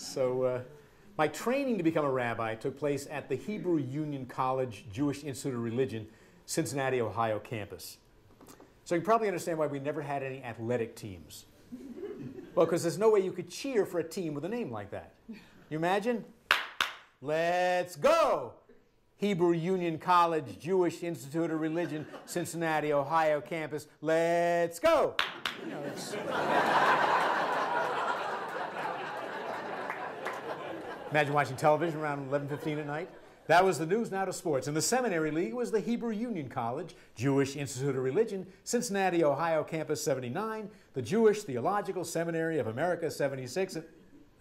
So my training to become a rabbi took place at the Hebrew Union College Jewish Institute of Religion, Cincinnati, Ohio campus. So you probably understand why we never had any athletic teams. Well, because there's no way you could cheer for a team with a name like that. You imagine? Let's go! Hebrew Union College Jewish Institute of Religion, Cincinnati, Ohio campus. Let's go! You know, imagine watching television around 11:15 at night. That was the news. Now to sports. In the Seminary League was the Hebrew Union College Jewish Institute of Religion, Cincinnati, Ohio campus 79, the Jewish Theological Seminary of America 76.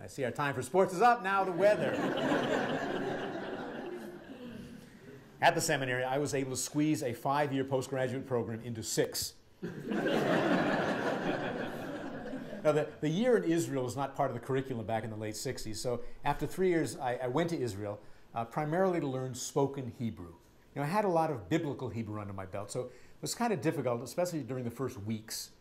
I see our time for sports is up. Now the weather. At the seminary, I was able to squeeze a 5-year postgraduate program into 6. Now, the year in Israel was not part of the curriculum back in the late 60s, so after 3 years, I went to Israel, primarily to learn spoken Hebrew. You know, I had a lot of biblical Hebrew under my belt, so it was kind of difficult, especially during the first weeks.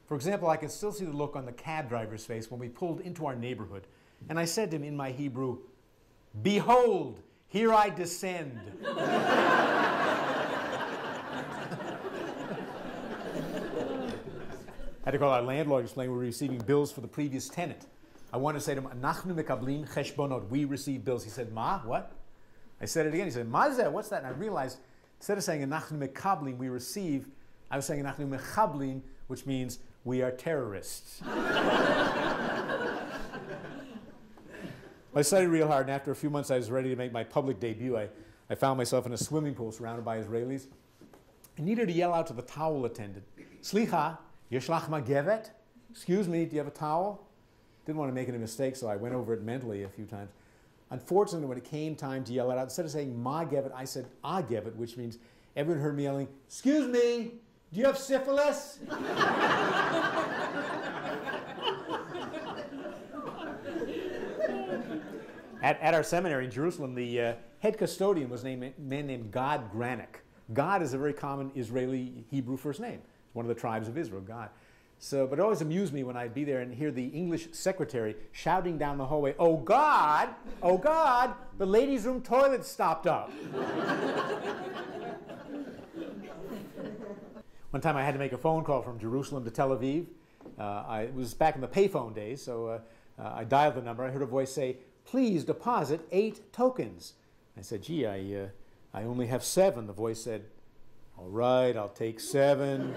For example, I can still see the look on the cab driver's face when we pulled into our neighborhood, and I said to him in my Hebrew, "Behold, here I descend." I had to call our landlord and explain we were receiving bills for the previous tenant. I wanted to say to him, "Anachnu mekablim cheshbonot," we receive bills. He said, "Ma, what?" I said it again. He said, "Ma zeh, what's that?" And I realized, instead of saying anachnu mekablim, we receive, I was saying anachnu mechablim, which means we are terrorists. I studied real hard, and after a few months I was ready to make my public debut. I found myself in a swimming pool surrounded by Israelis. I needed to yell out to the towel attendant, "Slicha, yesh lach magevet?" Excuse me, do you have a towel? Didn't want to make any mistakes, so I went over it mentally a few times. Unfortunately, when it came time to yell it out, instead of saying magevet, I said agevet, which means everyone heard me yelling, "Excuse me, do you have syphilis?" At our seminary in Jerusalem, the head custodian was a man named Gad Granick. Gad is a very common Israeli Hebrew first name. It's one of the tribes of Israel, Gad. So, but it always amused me when I'd be there and hear the English secretary shouting down the hallway, oh God, the ladies' room toilet stopped up." One time I had to make a phone call from Jerusalem to Tel Aviv. It was back in the payphone days, so I dialed the number. I heard a voice say, "Please deposit 8 tokens." I said, "Gee, I only have 7. The voice said, "All right, I'll take 7.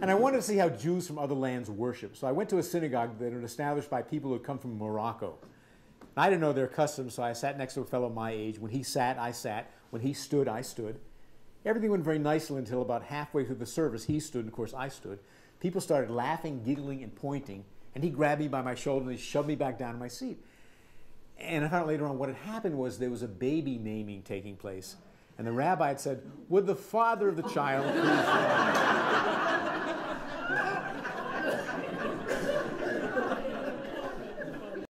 And I wanted to see how Jews from other lands worship. So I went to a synagogue that was established by people who had come from Morocco. I didn't know their customs, so I sat next to a fellow my age. When he sat, I sat. When he stood, I stood. Everything went very nicely until about halfway through the service. He stood, and of course I stood. People started laughing, giggling, and pointing, and he grabbed me by my shoulder and he shoved me back down in my seat. And I found out later on what had happened was there was a baby naming taking place. And the rabbi had said, "Would the father of the child please rise?"